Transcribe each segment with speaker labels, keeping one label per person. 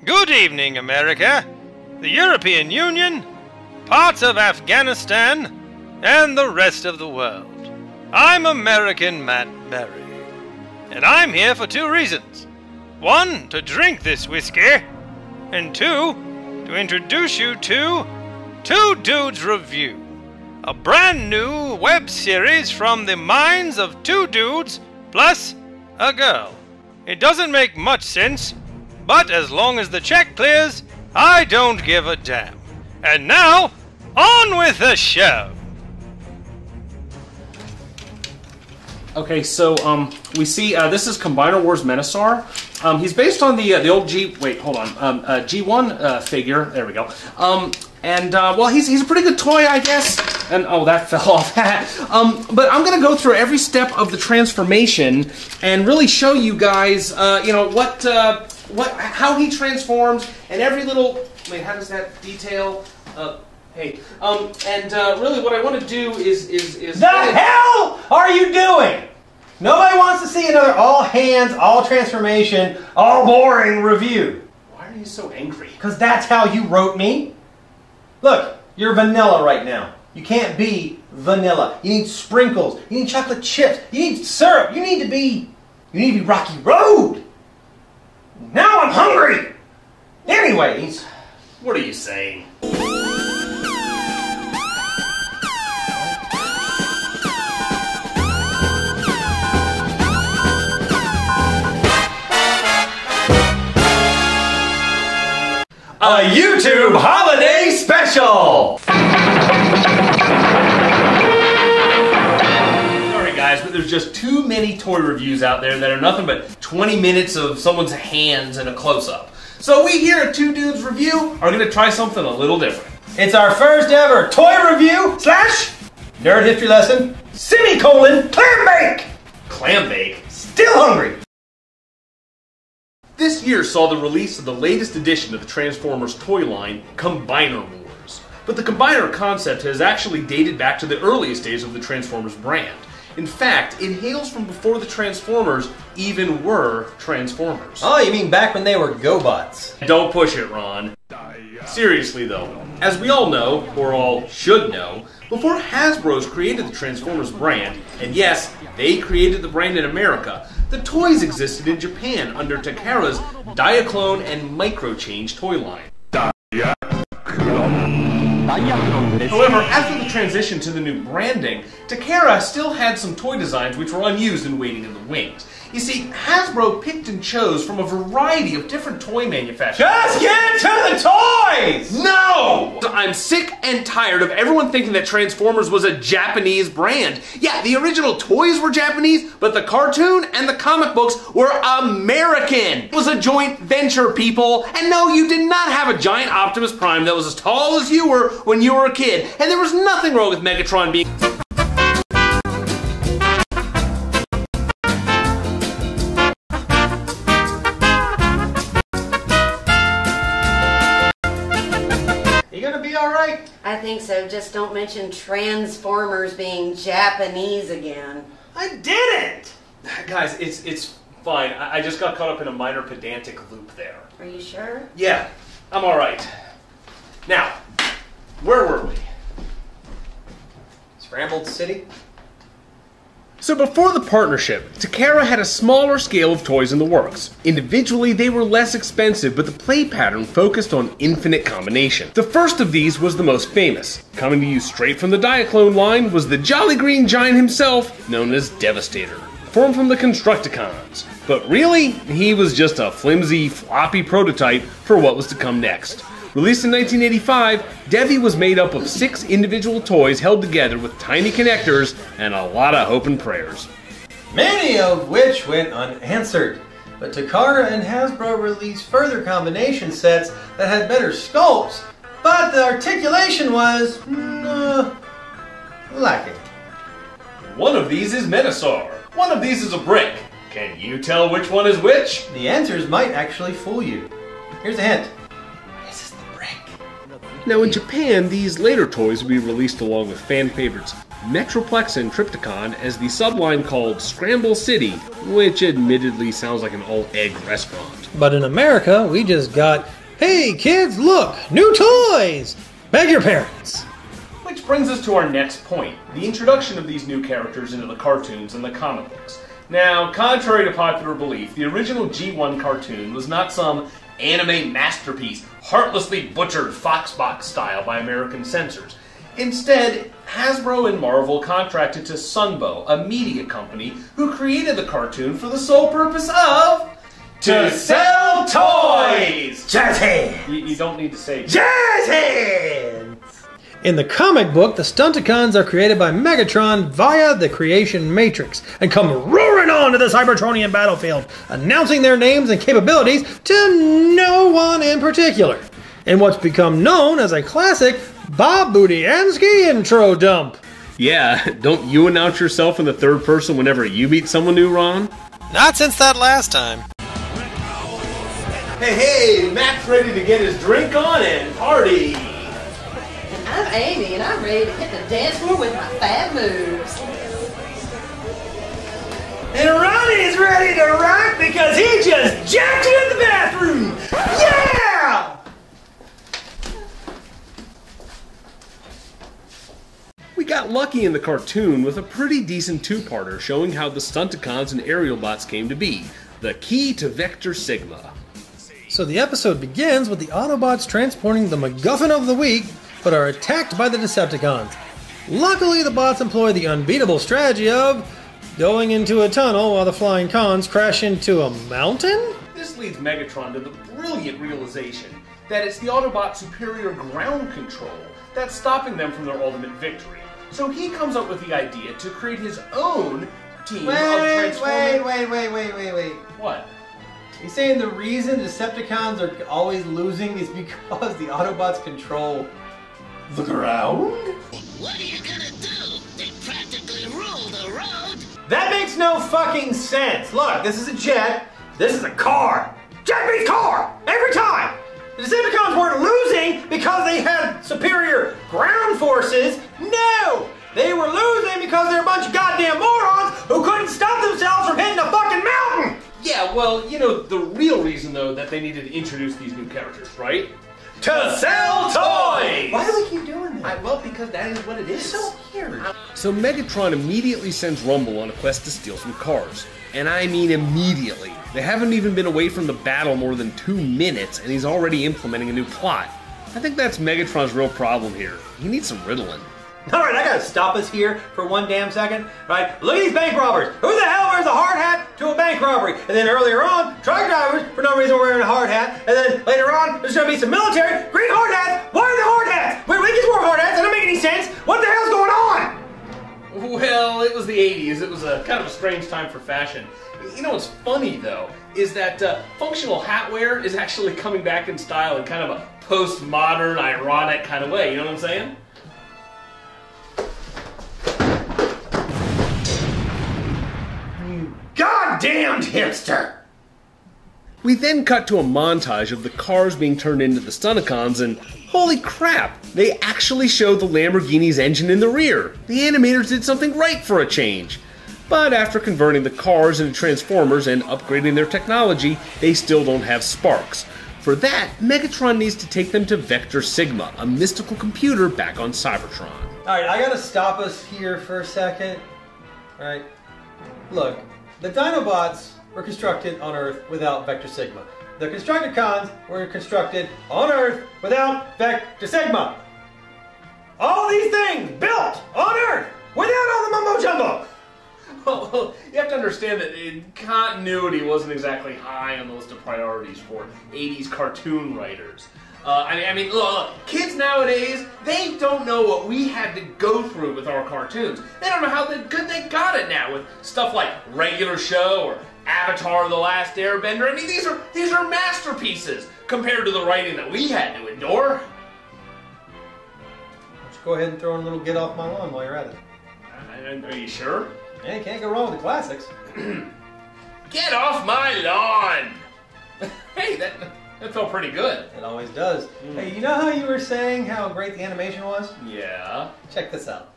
Speaker 1: Good evening, America, the European Union, parts of Afghanistan, and the rest of the world. I'm American Matt Berry, and I'm here for two reasons. One, to drink this whiskey, and two, to introduce you to Two Dudes Revue, a brand new web series from the minds of two dudes plus a girl. It doesn't make much sense, but as long as the check clears, I don't give a damn. And now, on with the show!
Speaker 2: Okay, so we see this is Combiner Wars Menasor. He's based on the old G1 figure. There we go. Well, he's a pretty good toy, I guess. And oh, that fell off. But I'm gonna go through every step of the transformation and really show you guys, how he transforms and every little. Wait, how does that detail? Hey, really what I want to do is
Speaker 3: The hell are you doing? Nobody wants to see another all hands, all transformation, all boring review.
Speaker 2: Why are you so angry?
Speaker 3: Because that's how you wrote me. Look, you're vanilla right now. You can't be vanilla. You need sprinkles. You need chocolate chips. You need syrup. You need to be Rocky Road. Now I'm hungry. Anyways,
Speaker 2: What are you saying?
Speaker 3: a YouTube holiday special.
Speaker 2: Sorry guys, but there's just too many toy reviews out there that are nothing but 20 minutes of someone's hands in a close-up. So we here at Two Dudes Revue are going to try something a little different.
Speaker 3: It's our first ever toy review / nerd history lesson, semicolon, clam bake.
Speaker 2: Clam bake?
Speaker 3: Still hungry.
Speaker 2: This year saw the release of the latest edition of the Transformers toy line, Combiner Wars. But the Combiner concept has actually dated back to the earliest days of the Transformers brand. In fact, it hails from before the Transformers even were Transformers.
Speaker 3: Oh, you mean back when they were GoBots?
Speaker 2: Don't push it, Ron. Seriously though, as we all know, or all should know, before Hasbro's created the Transformers brand, and yes, they created the brand in America, the toys existed in Japan under Takara's Diaclone and Microchange toy line. However, after the transition to the new branding, Takara still had some toy designs which were unused and waiting in the wings. You see, Hasbro picked and chose from a variety of different toy manufacturers.
Speaker 3: Just get to the toys!
Speaker 2: No! I'm sick and tired of everyone thinking that Transformers was a Japanese brand. Yeah, the original toys were Japanese, but the cartoon and the comic books were American. It was a joint venture, people. And no, you did not have a giant Optimus Prime that was as tall as you were when you were a kid. And there was nothing wrong with Megatron being...
Speaker 4: I think so. Just don't mention Transformers being Japanese again.
Speaker 2: I didn't! Guys, it's fine. I just got caught up in a minor pedantic loop there.
Speaker 4: Are you sure?
Speaker 2: Yeah, I'm alright. Now, where were we?
Speaker 3: Scrambled City?
Speaker 2: So before the partnership, Takara had a smaller scale of toys in the works. Individually, they were less expensive, but the play pattern focused on infinite combination. The first of these was the most famous. Coming to you straight from the Diaclone line was the Jolly Green Giant himself, known as Devastator, formed from the Constructicons. But really, he was just a flimsy, floppy prototype for what was to come next. Released in 1985, Devi was made up of 6 individual toys held together with tiny connectors and a lot of hope and prayers.
Speaker 3: Many of which went unanswered. But Takara and Hasbro released further combination sets that had better sculpts, but the articulation was... lacking.
Speaker 2: One of these is Menasor. One of these is a brick. Can you tell which one is which?
Speaker 3: The answers might actually fool you. Here's a hint.
Speaker 2: Now in Japan, these later toys would be released along with fan favorites Metroplex and Triptychon as the subline called Scramble City, which admittedly sounds like an all-egg restaurant.
Speaker 5: But in America, we just got, hey kids, look, new toys! Beg your parents!
Speaker 2: Which brings us to our next point, the introduction of these new characters into the cartoons and the comic books. Now, contrary to popular belief, the original G1 cartoon was not some anime masterpiece, heartlessly butchered Foxbox style by American censors. Instead, Hasbro and Marvel contracted to Sunbow, a media company, who created the cartoon for the sole purpose of... to sell toys!
Speaker 3: Jazz hands!
Speaker 2: You don't need to say
Speaker 3: Jazz hands!
Speaker 5: In the comic book, the Stunticons are created by Megatron via the Creation Matrix and come roaring on to the Cybertronian battlefield, announcing their names and capabilities to no one in particular, in what's become known as a classic Bob Budiansky intro dump.
Speaker 2: Yeah, don't you announce yourself in the third person whenever you meet someone new, Ron?
Speaker 1: Not since that last time.
Speaker 3: Hey, Matt's ready to get his drink on and party!
Speaker 4: I'm Amy, and I'm ready to hit the dance floor with my fab moves.
Speaker 3: And Ronnie's ready to rock because he just jacked you in the bathroom! Yeah!
Speaker 2: We got lucky in the cartoon with a pretty decent two-parter showing how the Stunticons and Aerial Bots came to be, the key to Vector Sigma.
Speaker 5: So the episode begins with the Autobots transporting the MacGuffin of the week, but are attacked by the Decepticons. Luckily, the bots employ the unbeatable strategy of going into a tunnel while the flying cons crash into a mountain?
Speaker 2: This leads Megatron to the brilliant realization that it's the Autobots' superior ground control that's stopping them from their ultimate victory. So he comes up with the idea to create his own team of transforming...
Speaker 3: Wait.
Speaker 2: What?
Speaker 3: You saying the reason Decepticons are always losing is because the Autobots control the ground?
Speaker 6: What are you gonna do? They practically rule the road.
Speaker 3: That makes no fucking sense. Look, this is a jet. This is a car. Jet beats car! Every time! The Decepticons weren't losing because they had superior ground forces. No! They were losing because they're a bunch of goddamn morons who couldn't stop themselves from hitting a fucking mountain!
Speaker 2: Yeah, well, you know, the real reason, though, that they needed to introduce these new characters, right?
Speaker 3: To sell toys!
Speaker 7: Why do we keep doing that?
Speaker 2: Well, because that is what it is.
Speaker 7: It's so weird.
Speaker 2: So Megatron immediately sends Rumble on a quest to steal some cars. And I mean immediately. They haven't even been away from the battle more than 2 minutes, and he's already implementing a new plot. I think that's Megatron's real problem here. He needs some Ritalin.
Speaker 3: Alright, I gotta stop us here for one damn second. Right, look at these bank robbers. Who the hell wears a hard hat to a bank robbery? And then earlier on, truck drivers for no reason wearing a hard hat. And then later on, there's gonna be some military green hard hats. Why are they hard hats? Wait, we just wore hard hats. That doesn't make any sense. What the hell's going on?
Speaker 2: Well, it was the 80s. It was a kind of a strange time for fashion. You know what's funny, though, is that functional hat wear is actually coming back in style in kind of a postmodern, ironic kind of way. You know what I'm saying?
Speaker 3: Goddamned hipster!
Speaker 2: We then cut to a montage of the cars being turned into the Stunticons, and holy crap, they actually show the Lamborghini's engine in the rear. The animators did something right for a change. But after converting the cars into Transformers and upgrading their technology, they still don't have sparks. For that, Megatron needs to take them to Vector Sigma, a mystical computer back on Cybertron.
Speaker 3: Alright, I gotta stop us here for a second. Alright, look, the Dinobots were constructed on Earth without Vector Sigma. The Constructicons were constructed on Earth without Vector Sigma. All these things built on Earth without all the mumbo jumbo.
Speaker 2: Well, you have to understand that continuity wasn't exactly high on the list of priorities for 80s cartoon writers. I mean, look, kids nowadays, they don't know what we had to go through with our cartoons. They don't know how good they got it now with stuff like Regular Show or Avatar: The Last Airbender. I mean, these are masterpieces compared to the writing that we had to endure.
Speaker 3: Let's go ahead and throw in a little Get Off My Lawn while you're at it.
Speaker 2: Are you sure?
Speaker 3: Yeah, you can't go wrong with the classics.
Speaker 2: Get off my lawn! Hey, that felt pretty good.
Speaker 3: It always does. Hey, you know how you were saying how great the animation was?
Speaker 2: Yeah.
Speaker 3: Check this out.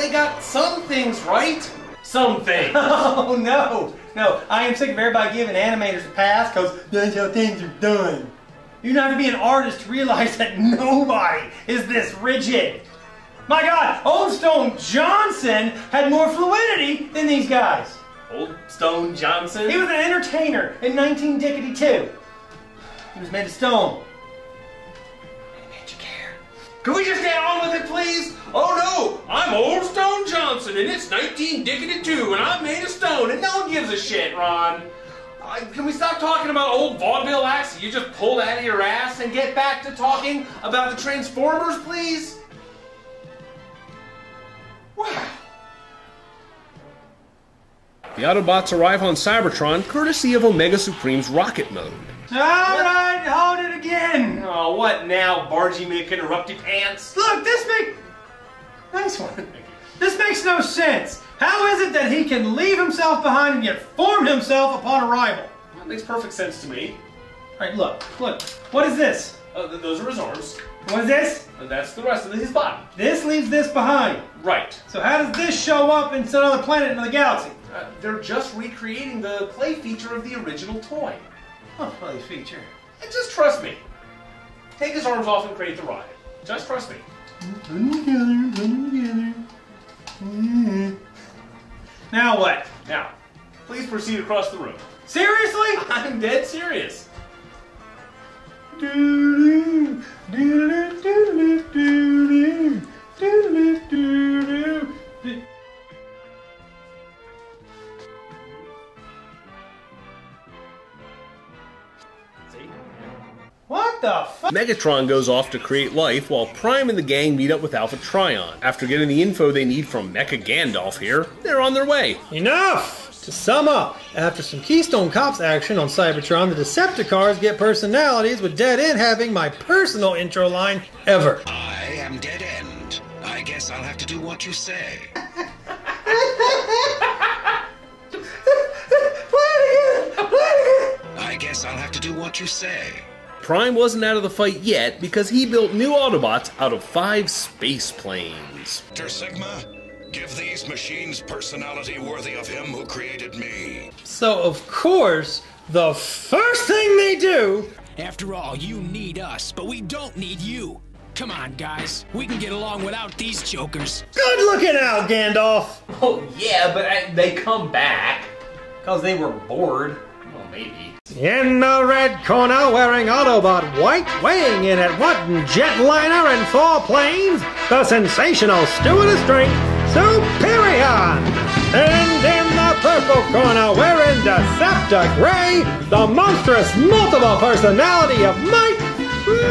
Speaker 2: they got some things right. Some things.
Speaker 3: Oh, no. No, I am sick of everybody giving animators a pass because that's how things are done. You don't have to be an artist to realize that nobody is this rigid. My God, Old Stone Johnson had more fluidity than these guys.
Speaker 2: Old Stone Johnson?
Speaker 3: He was an entertainer in 1952. He was made of stone. Magic hair.
Speaker 2: Can we just get on with it, please? Oh no, I'm Old Stone Johnson, and it's 1952, and I'm made of stone, and no one gives a shit, Ron. Can we stop talking about old vaudeville acts you just pulled out of your ass and get back to talking about the Transformers, please? Wow. The Autobots arrive on Cybertron courtesy of Omega Supreme's rocket mode.
Speaker 3: Alright, hold it again.
Speaker 2: Oh, what now, Bargy McInterrupty Pants?
Speaker 3: Look, nice one. This makes no sense. How is it that he can leave himself behind and yet form himself upon arrival?
Speaker 2: That makes perfect sense to me.
Speaker 3: Alright, look. What is this?
Speaker 2: Those are his arms.
Speaker 3: What is this?
Speaker 2: That's the rest of his body.
Speaker 3: This leaves this behind.
Speaker 2: Right.
Speaker 3: So how does this show up in some other planet in the galaxy?
Speaker 2: They're just recreating the play feature of the original toy.
Speaker 3: Oh, play feature.
Speaker 2: And just trust me. Take his arms off and create the rocket. Just trust me.
Speaker 3: Put them together. Now what?
Speaker 2: Now, please proceed across the room.
Speaker 3: Seriously?
Speaker 2: I'm dead serious.
Speaker 3: What the fuck?
Speaker 2: Megatron goes off to create life while Prime and the gang meet up with Alpha Trion. After getting the info they need from Mecha Gandalf here, they're on their way.
Speaker 5: Enough! To sum up, after some Keystone Cops action on Cybertron, the Decepticons get personalities, with Dead End having my personal intro line ever.
Speaker 6: I am Dead End. I guess I'll have to do what you say. I guess I'll have to do what you say.
Speaker 2: Prime wasn't out of the fight yet because he built new Autobots out of 5 space planes.
Speaker 6: Sigma, give these machines personality worthy of him who created me.
Speaker 5: So, of course, the first thing they do...
Speaker 7: After all, you need us, but we don't need you. Come on, guys. We can get along without these jokers.
Speaker 5: Good looking out, Gandalf!
Speaker 2: Oh yeah, but they come back.
Speaker 3: Because they were bored.
Speaker 2: Well, maybe.
Speaker 5: In the red corner, wearing Autobot white, weighing in at one jetliner and 4 planes, the sensational stewardess drink, Superior! And in the purple corner, wearing Deceptor Gray, the monstrous multiple personality of Might,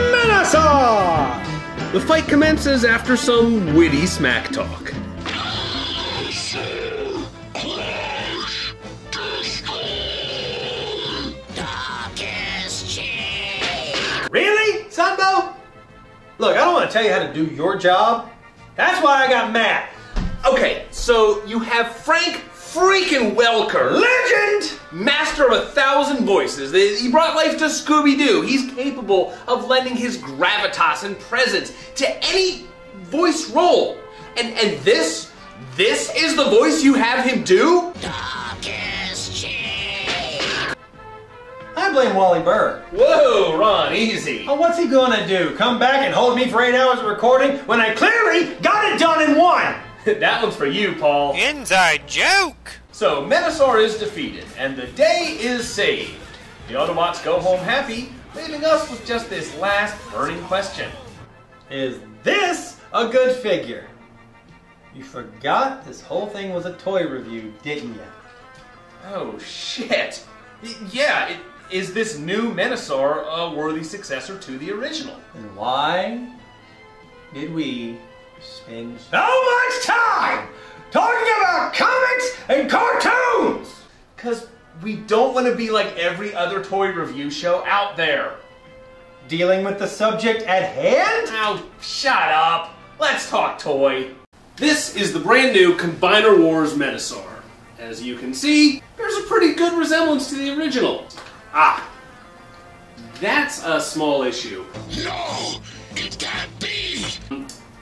Speaker 5: Menasor!
Speaker 2: The fight commences after some witty smack talk.
Speaker 3: Really, Sunbow? Look, I don't want to tell you how to do your job. That's why I got mad.
Speaker 2: Okay, so you have Frank freaking Welker, legend, master of 1,000 voices. He brought life to Scooby-Doo. He's capable of lending his gravitas and presence to any voice role. And this is the voice you have him do?
Speaker 3: I blame Wally Burr.
Speaker 2: Whoa, Ron, easy.
Speaker 3: Oh, what's he gonna do? Come back and hold me for 8 hours of recording when I clearly got it done in 1?
Speaker 2: That one's for you, Paul.
Speaker 1: Inside joke!
Speaker 2: So, Menasor is defeated, and the day is saved. The Autobots go home happy, leaving us with just this last burning question.
Speaker 3: Is this a good figure? You forgot this whole thing was a toy review, didn't you?
Speaker 2: Oh, shit. Yeah, is this new Menasor a worthy successor to the original?
Speaker 3: And why did we spend so much time talking about comics and cartoons?
Speaker 2: Because we don't want to be like every other toy review show out there.
Speaker 3: Dealing with the subject at hand?
Speaker 2: Now, shut up. Let's talk toy. This is the brand new Combiner Wars Menasor. As you can see, there's a pretty good resemblance to the original. Ah, that's a small issue.
Speaker 6: No, it can't be.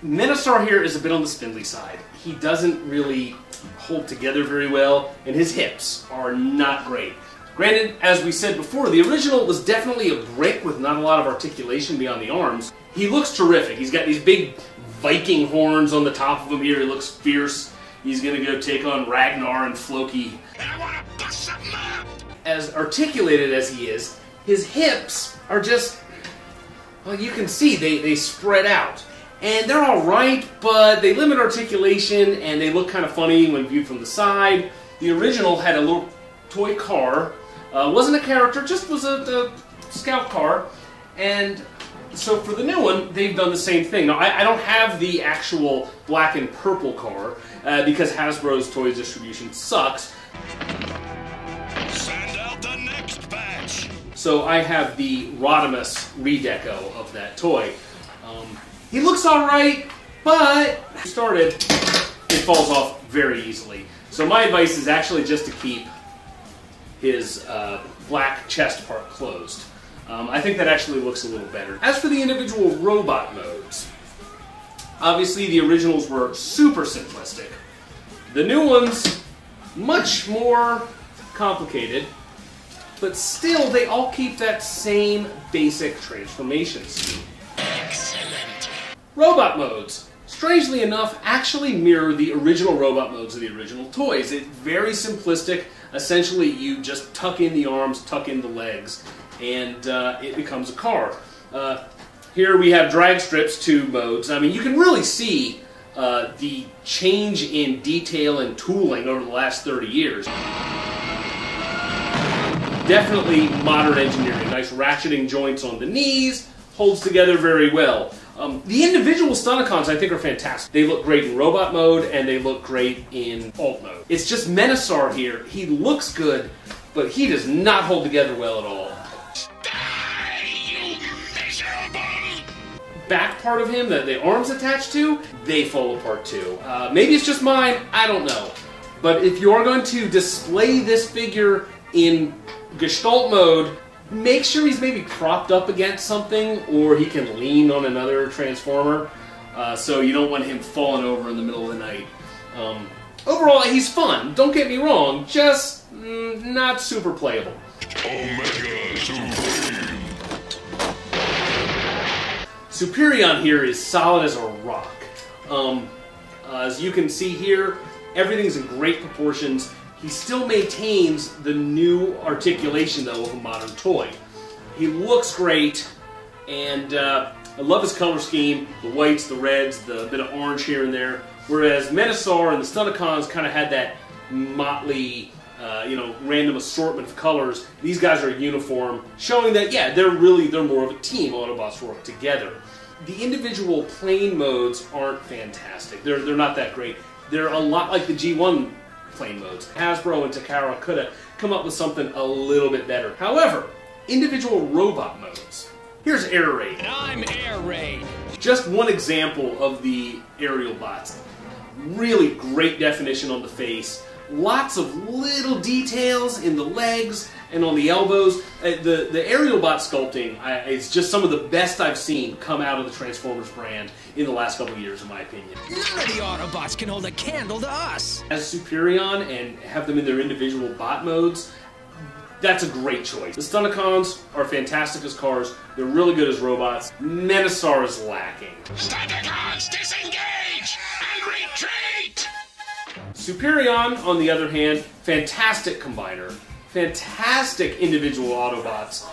Speaker 2: Menasor here is a bit on the spindly side. He doesn't really hold together very well, and his hips are not great. Granted, as we said before, the original was definitely a brick with not a lot of articulation beyond the arms. He looks terrific. He's got these big Viking horns on the top of him here. He looks fierce. He's gonna go take on Ragnar and Floki.
Speaker 6: I wanna bust something up!
Speaker 2: As articulated as he is, his hips are just, well, you can see they spread out. And they're alright, but they limit articulation and they look kind of funny when viewed from the side. The original had a little toy car. Wasn't a character, just was a scout car. And so for the new one, they've done the same thing. Now, I don't have the actual black and purple car because Hasbro's toys distribution sucks.
Speaker 6: Send out the next batch!
Speaker 2: So I have the Rodimus redeco of that toy. He looks alright, but it falls off very easily. So my advice is actually just to keep his black chest part closed. I think that actually looks a little better. As for the individual robot modes, obviously the originals were super simplistic. The new ones, much more complicated, but still they all keep that same basic transformation scheme.
Speaker 6: Excellent.
Speaker 2: Robot modes, strangely enough, actually mirror the original robot modes of the original toys. It's very simplistic. Essentially, you just tuck in the arms, tuck in the legs, and it becomes a car. Here we have drag strips, 2 modes. I mean, you can really see the change in detail and tooling over the last 30 years. Definitely modern engineering. Nice ratcheting joints on the knees, holds together very well. The individual Stunticons, I think, are fantastic. They look great in robot mode, and they look great in alt mode. It's just Menasor here. He looks good, but he does not hold together well at all.
Speaker 6: Die, you miserable!
Speaker 2: Back part of him that the arms attached to, they fall apart too. Maybe it's just mine, I don't know. But if you are going to display this figure in Gestalt mode, make sure he's maybe propped up against something, or he can lean on another Transformer, so you don't want him falling over in the middle of the night. Overall, he's fun, don't get me wrong, just not super playable.
Speaker 6: Omega Supreme!
Speaker 2: Superion here is solid as a rock. As you can see here, everything's in great proportions. He still maintains the new articulation, though, of a modern toy. He looks great, and I love his color scheme, the whites, the reds, the bit of orange here and there, whereas Menasor and the Stunticons kind of had that motley, random assortment of colors. These guys are uniform, showing that, yeah, they're more of a team. Autobots work together. The individual plane modes aren't fantastic. They're not that great. They're a lot like the G1 plane modes. Hasbro and Takara could have come up with something a little bit better. However, individual robot modes. Here's Air Raid.
Speaker 7: And I'm Air Raid.
Speaker 2: Just one example of the aerial bots. Really great definition on the face. Lots of little details in the legs and on the elbows. The aerial bot sculpting is just some of the best I've seen come out of the Transformers brand in the last couple of years, in my opinion.
Speaker 7: None of the Autobots can hold a candle to us.
Speaker 2: As Superion and have them in their individual bot modes, that's a great choice. The Stunticons are fantastic as cars. They're really good as robots. Menasor is lacking.
Speaker 6: Stunticons, disengage and retreat!
Speaker 2: Superion, on the other hand, fantastic combiner. Fantastic individual Autobots.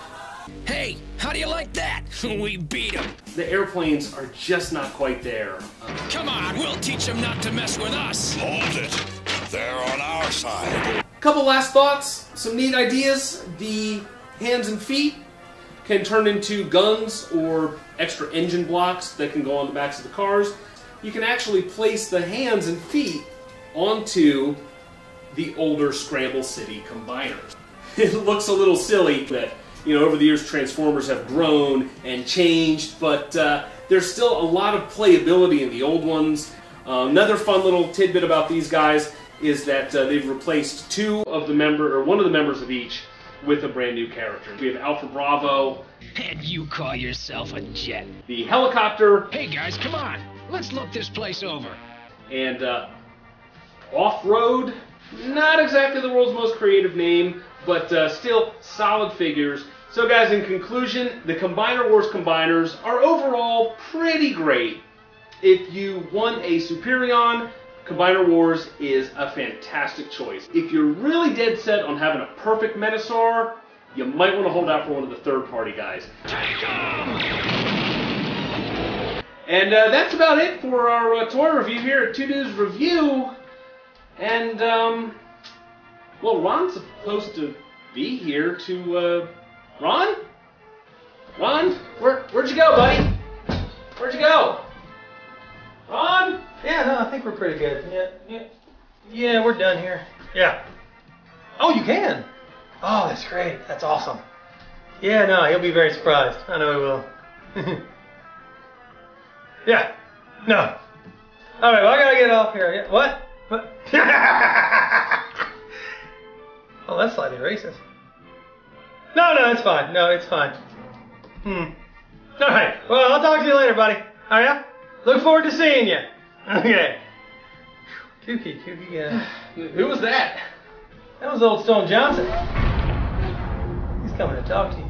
Speaker 7: Hey, how do you like that? We beat them.
Speaker 2: The airplanes are just not quite there.
Speaker 7: Come on, we'll teach them not to mess with us.
Speaker 6: Hold it! They're on our side.
Speaker 2: Couple last thoughts, some neat ideas. The hands and feet can turn into guns or extra engine blocks that can go on the backs of the cars. You can actually place the hands and feet onto the older Scramble City combiners. It looks a little silly that, over the years Transformers have grown and changed, but there's still a lot of playability in the old ones. Another fun little tidbit about these guys is that they've replaced one of the members of each with a brand new character. We have Alpha Bravo.
Speaker 7: And you call yourself a jet.
Speaker 2: The helicopter.
Speaker 7: Hey guys, come on. Let's look this place over.
Speaker 2: And Off-Road, not exactly the world's most creative name, but still solid figures. So guys, in conclusion, the Combiner Wars Combiners are overall pretty great. If you want a Superion, Combiner Wars is a fantastic choice. If you're really dead set on having a perfect Menasor, you might want to hold out for one of the third-party guys.
Speaker 7: Take 'em!
Speaker 2: And that's about it for our toy review here at Dudes Revue. And, well, Ron's supposed to be here to, Ron? Ron? Where'd you go, buddy? Where'd you go? Ron?
Speaker 5: Yeah, no, I think we're pretty good. Yeah, we're done here. Yeah. Oh, you can? Oh, that's great. That's awesome. Yeah, no, he'll be very surprised. I know he will. Yeah. No. All right, well, I gotta get off here. Yeah. What? Oh, that's slightly racist. No, it's fine. No, it's fine. All right. Well, I'll talk to you later, buddy. Oh, yeah? Look forward to seeing you. Okay. Kooky, yeah.
Speaker 2: Who was that?
Speaker 5: That was old Stone Johnson. He's coming to talk to you.